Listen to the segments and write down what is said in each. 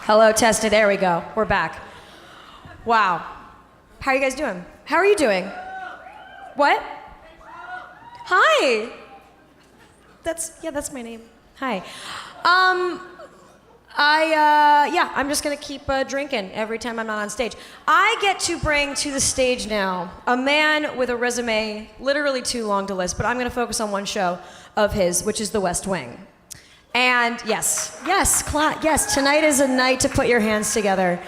Hello, tested. There we go. We're back. Wow. How are you guys doing? How are you doing? What? Hi. That's my name. Hi. I'm just gonna keep drinking every time I'm not on stage. I get to bring to the stage now a man with a resume literally too long to list, but I'm gonna focus on one show of his, which is The West Wing. And yes, tonight is a night to put your hands together.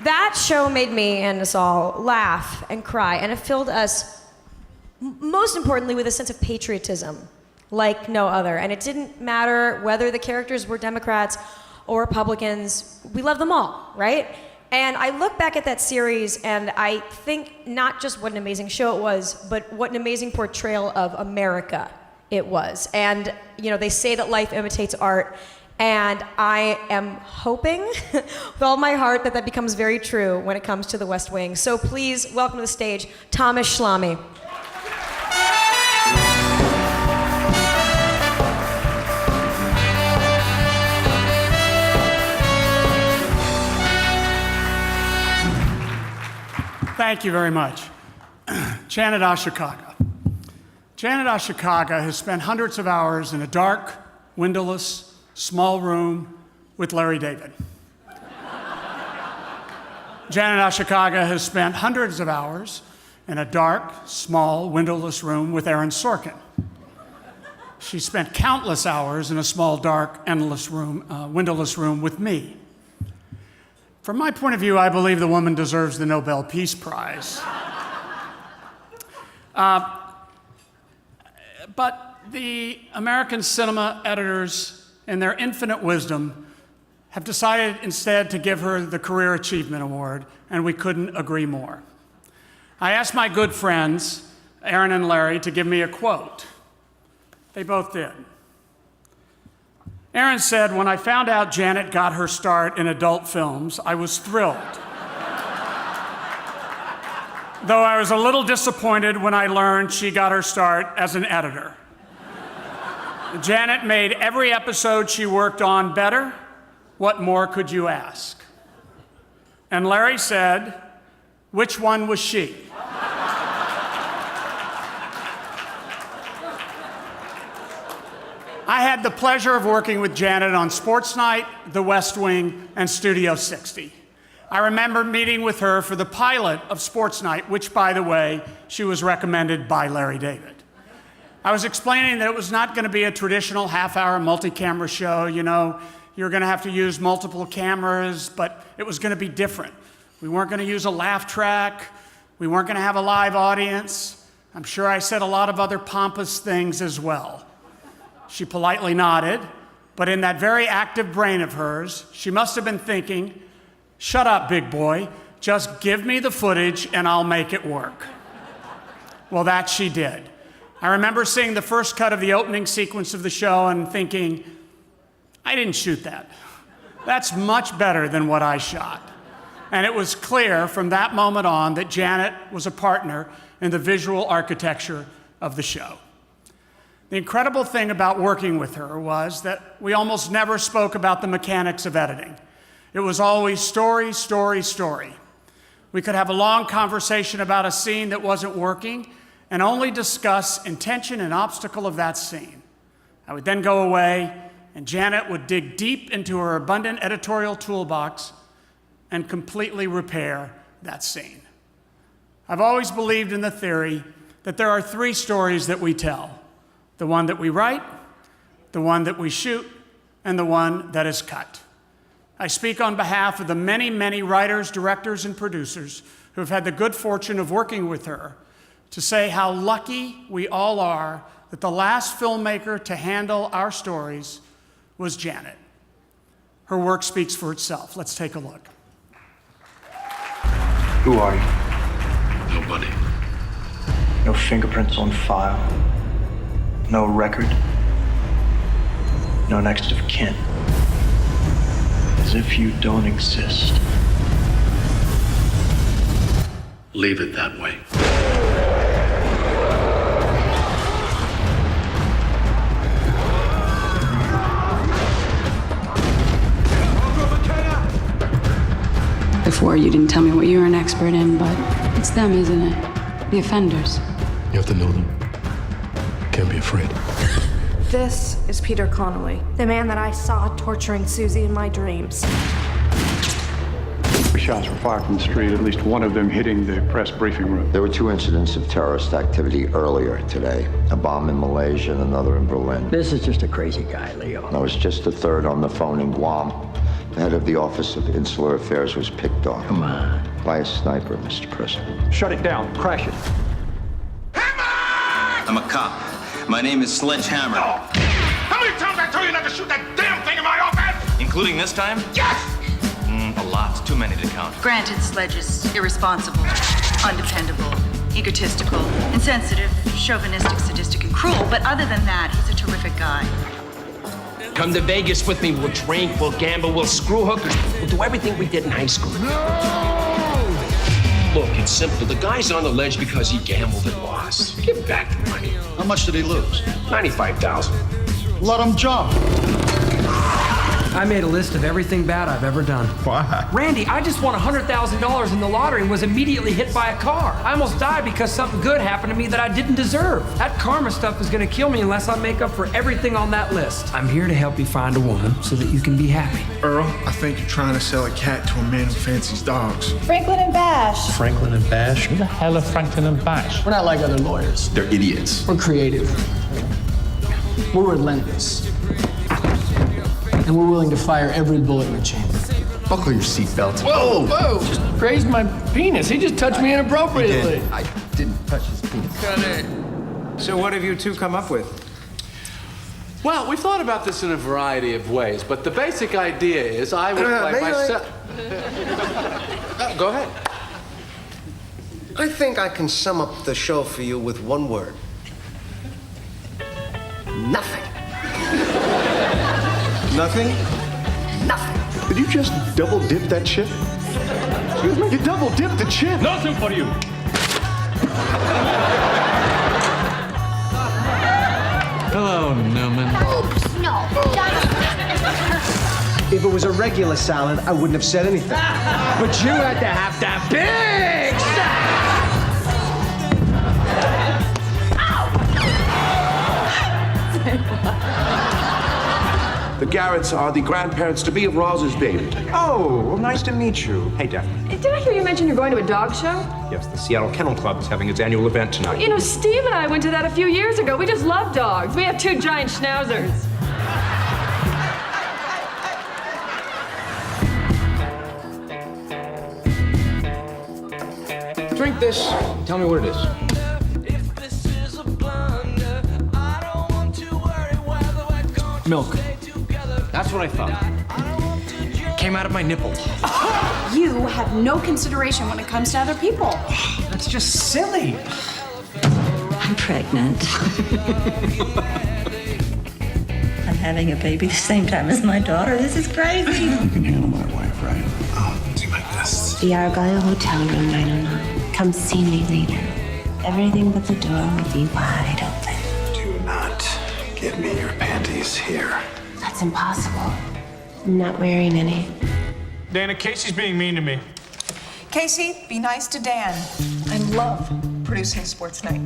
That show made me and us all laugh and cry, and it filled us, most importantly, with a sense of patriotism like no other. And it didn't matter whether the characters were Democrats or Republicans, we love them all, right? And I look back at that series and I think not just what an amazing show it was, but what an amazing portrayal of America it was. And they say that life imitates art, and I am hoping with all my heart that that becomes very true when it comes to The West Wing. So please welcome to the stage, Thomas Schlamme. Thank you very much. Janet Ashikaga. Janet Ashikaga has spent hundreds of hours in a dark, windowless, small room with Larry David. Janet Ashikaga has spent hundreds of hours in a dark, small, windowless room with Aaron Sorkin. She spent countless hours in a small, dark, endless room, windowless room with me. From my point of view, I believe the woman deserves the Nobel Peace Prize. But the American cinema editors, in their infinite wisdom, have decided instead to give her the Career Achievement Award, and we couldn't agree more. I asked my good friends, Aaron and Larry, to give me a quote. They both did. Aaron said, "When I found out Janet got her start in adult films, I was thrilled. Though I was a little disappointed when I learned she got her start as an editor. Janet made every episode she worked on better. What more could you ask?" And Larry said, "Which one was she?" I had the pleasure of working with Janet on Sports Night, The West Wing, and Studio 60. I remember meeting with her for the pilot of Sports Night, which, by the way, she was recommended by Larry David. I was explaining that it was not going to be a traditional half-hour multi-camera show. You're going to have to use multiple cameras, but it was going to be different. We weren't going to use a laugh track. We weren't going to have a live audience. I'm sure I said a lot of other pompous things as well. She politely nodded, but in that very active brain of hers, she must have been thinking, "Shut up, big boy. Just give me the footage and I'll make it work." Well, that she did. I remember seeing the first cut of the opening sequence of the show and thinking, I didn't shoot that. That's much better than what I shot. And it was clear from that moment on that Janet was a partner in the visual architecture of the show. The incredible thing about working with her was that we almost never spoke about the mechanics of editing. It was always story, story, story. We could have a long conversation about a scene that wasn't working and only discuss intention and obstacle of that scene. I would then go away, and Janet would dig deep into her abundant editorial toolbox and completely repair that scene. I've always believed in the theory that there are three stories that we tell: the one that we write, the one that we shoot, and the one that is cut. I speak on behalf of the many, many writers, directors, and producers who have had the good fortune of working with her to say how lucky we all are that the last filmmaker to handle our stories was Janet. Her work speaks for itself. Let's take a look. Who are you? Nobody. No fingerprints on file. No record. No next of kin. As if you don't exist. Leave it that way. before. You didn't tell me what you were an expert in, but it's them, isn't it? The offenders. You have to know them. Can't be afraid. This is Peter Connolly, the man that I saw torturing Susie in my dreams. Shots were fired from the street, at least one of them hitting the press briefing room. There were 2 incidents of terrorist activity earlier today. A bomb in Malaysia and another in Berlin. This is just a crazy guy, Leo. I was just the 3rd on the phone in Guam. The head of the Office of Insular Affairs was picked off. Come on. By a sniper, Mr. President. Shut it down. Crash it. I'm a cop. My name is Sledgehammer. No. How many times I told you not to shoot that damn thing in my office? Including this time? Yes! A lot. Too many to count. Granted, Sledge is irresponsible, undependable, egotistical, insensitive, chauvinistic, sadistic, and cruel, but other than that, he's a terrific guy. Come to Vegas with me. We'll drink, we'll gamble, we'll screw hookers. We'll do everything we did in high school. No! Look, it's simple. The guy's on the ledge because he gambled and lost. Give back the money. How much did he lose? $95,000. Let him jump. I made a list of everything bad I've ever done. Why? Randy, I just won $100,000 in the lottery and was immediately hit by a car. I almost died because something good happened to me that I didn't deserve. That karma stuff is gonna kill me unless I make up for everything on that list. I'm here to help you find a woman so that you can be happy. Earl, I think you're trying to sell a cat to a man who fancies dogs. Franklin and Bash. Franklin and Bash? Who the hell are Franklin and Bash? We're not like other lawyers. They're idiots. We're creative. We're relentless. And we're willing to fire every bullet in the chamber. Buckle your seatbelt. Whoa! Whoa! Just grazed my penis. He just touched me inappropriately. I didn't touch his penis. So what have you two come up with? Well, we thought about this in a variety of ways, but the basic idea is I would play myself. Go ahead. I think I can sum up the show for you with one word. Nothing. Nothing? Nothing. Did you just double dip that chip? Excuse me? You double dipped the chip. Nothing for you. Hello, Newman. Oops, no. If it was a regular salad, I wouldn't have said anything. But you had to have that big The Garretts are the grandparents-to-be of Roz's baby. Oh, well, nice to meet you. Hey, Daphne. Did I hear you mention you're going to a dog show? Yes, the Seattle Kennel Club is having its annual event tonight. You know, Steve and I went to that a few years ago. We just love dogs. We have 2 giant schnauzers. Drink this. Tell me what it is. Milk. That's what I thought. Came out of my nipple. You have no consideration when it comes to other people. That's just silly. I'm pregnant. I'm having a baby the same time as my daughter. This is crazy. You can handle my wife, right? I'll do my best. The Argyle Hotel, room 909. Come see me later. Everything but the door will be wide open. Do not give me your panties here. That's impossible. I'm not wearing any. Dana, Casey's being mean to me. Casey, be nice to Dan. I love producing Sports Night.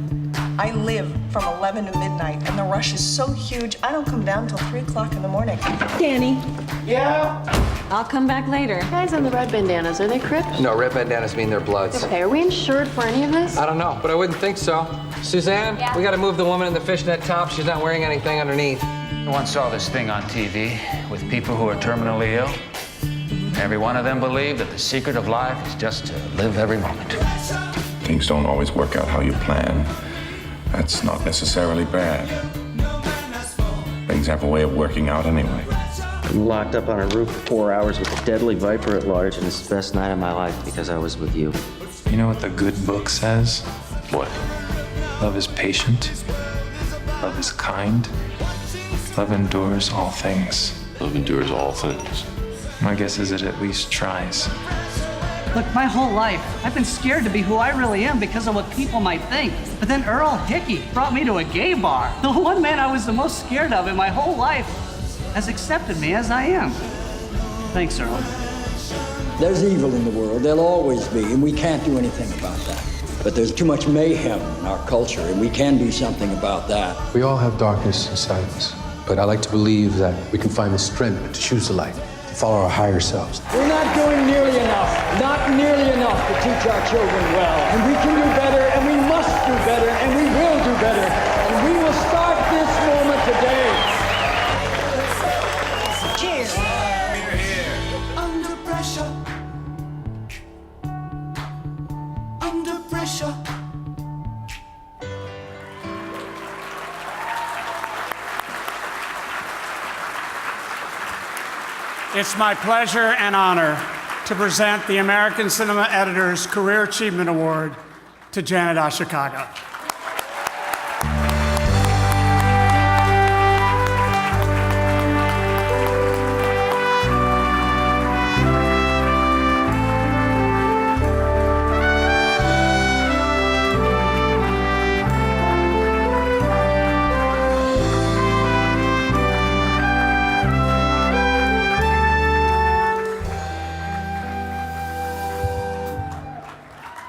I live from 11 to midnight, and the rush is so huge, I don't come down till 3 o'clock in the morning. Danny. Yeah? I'll come back later. Guys on the red bandanas, are they Crips? No, red bandanas mean they're Bloods. Okay, are we insured for any of this? I don't know, but I wouldn't think so. Suzanne, we gotta move the woman in the fishnet top. She's not wearing anything underneath. I once saw this thing on TV with people who are terminally ill. Every one of them believed that the secret of life is just to live every moment. Things don't always work out how you plan. That's not necessarily bad. Things have a way of working out anyway. I'm locked up on a roof for 4 hours with a deadly viper at large, and it's the best night of my life because I was with you. You know what the good book says? What? Love is patient. Love is kind. Love endures all things. Love endures all things. My guess is it at least tries. Look, my whole life, I've been scared to be who I really am because of what people might think. But then Earl Hickey brought me to a gay bar. The one man I was the most scared of in my whole life has accepted me as I am. Thanks, Earl. There's evil in the world, there'll always be, and we can't do anything about that. But there's too much mayhem in our culture, and we can do something about that. We all have darkness inside of us, but I like to believe that we can find the strength to choose the light, to follow our higher selves. We're not doing nearly enough to teach our children well. And we can do better, and we must do better, and we will do better. And we will start this moment today. Cheers. Under pressure. Under pressure. It's my pleasure and honor to present the American Cinema Editors Career Achievement Award to Janet Ashikaga.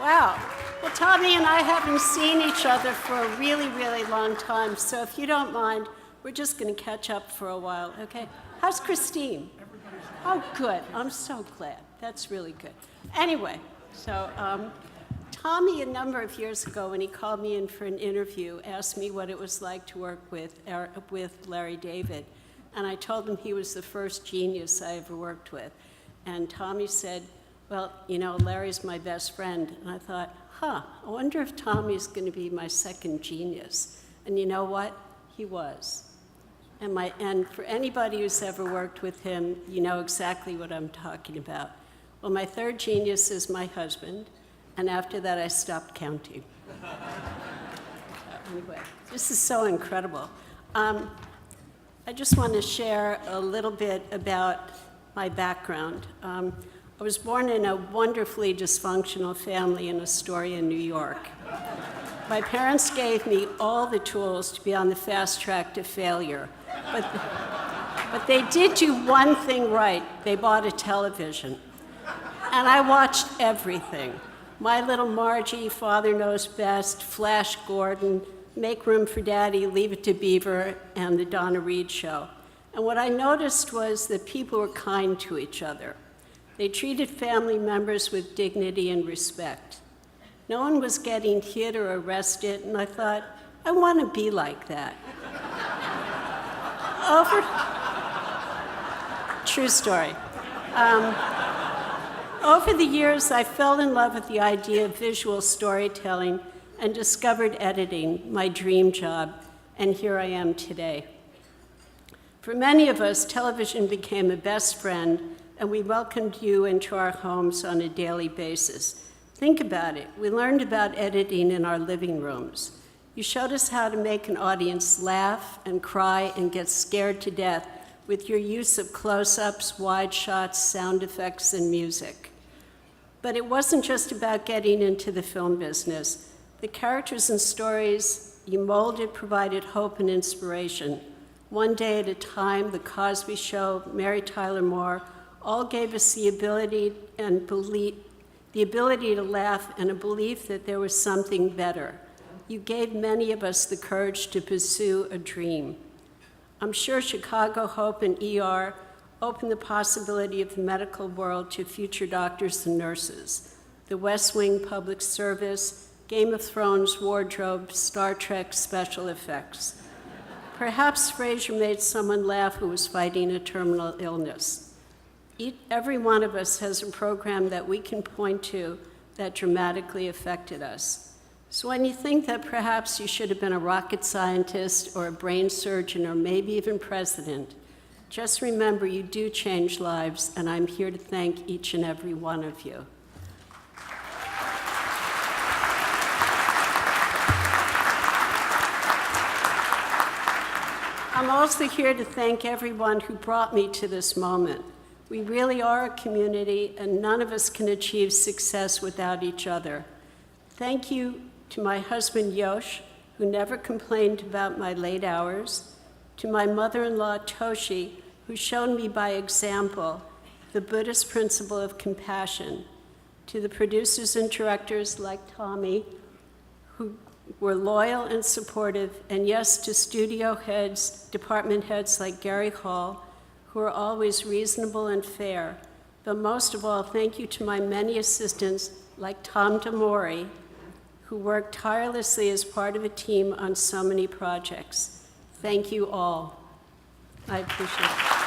Wow. Well, Tommy and I haven't seen each other for a really, really long time, so if you don't mind, we're just going to catch up for a while, okay? How's Christine? Oh, good. I'm so glad. That's really good. Anyway, so Tommy, a number of years ago, when he called me in for an interview, asked me what it was like to work with Larry David. And I told him he was the first genius I ever worked with. And Tommy said, well, you know, Larry's my best friend. And I thought, I wonder if Tommy's going to be my second genius. And you know what? He was. And for anybody who's ever worked with him, you know exactly what I'm talking about. Well, my third genius is my husband. And after that, I stopped counting. Anyway, this is so incredible. I just want to share a little bit about my background. I was born in a wonderfully dysfunctional family in Astoria, New York. My parents gave me all the tools to be on the fast track to failure, but they did do one thing right. They bought a television, and I watched everything. My Little Margie, Father Knows Best, Flash Gordon, Make Room for Daddy, Leave It to Beaver, and The Donna Reed Show. And what I noticed was that people were kind to each other. They treated family members with dignity and respect. No one was getting hit or arrested, and I thought, I want to be like that. True story. Over the years, I fell in love with the idea of visual storytelling and discovered editing, my dream job, and here I am today. For many of us, television became a best friend, and we welcomed you into our homes on a daily basis. Think about it. We learned about editing in our living rooms. You showed us how to make an audience laugh and cry and get scared to death with your use of close-ups, wide shots, sound effects, and music. But it wasn't just about getting into the film business. The characters and stories you molded provided hope and inspiration. One Day at a Time, The Cosby Show, Mary Tyler Moore, all gave us the ability to laugh and a belief that there was something better. You gave many of us the courage to pursue a dream. I'm sure Chicago Hope and ER opened the possibility of the medical world to future doctors and nurses. The West Wing Public Service, Game of Thrones wardrobe, Star Trek special effects. Perhaps Frasier made someone laugh who was fighting a terminal illness. Every one of us has a program that we can point to that dramatically affected us. So when you think that perhaps you should have been a rocket scientist or a brain surgeon or maybe even president, just remember you do change lives, and I'm here to thank each and every one of you. I'm also here to thank everyone who brought me to this moment. We really are a community, and none of us can achieve success without each other. Thank you to my husband, Yosh, who never complained about my late hours, to my mother-in-law, Toshi, who showed me by example the Buddhist principle of compassion. To the producers and directors like Tommy, who were loyal and supportive, and yes, to studio heads, department heads like Gary Hall, who are always reasonable and fair. But most of all, thank you to my many assistants like Tom Damori, who worked tirelessly as part of a team on so many projects. Thank you all. I appreciate it.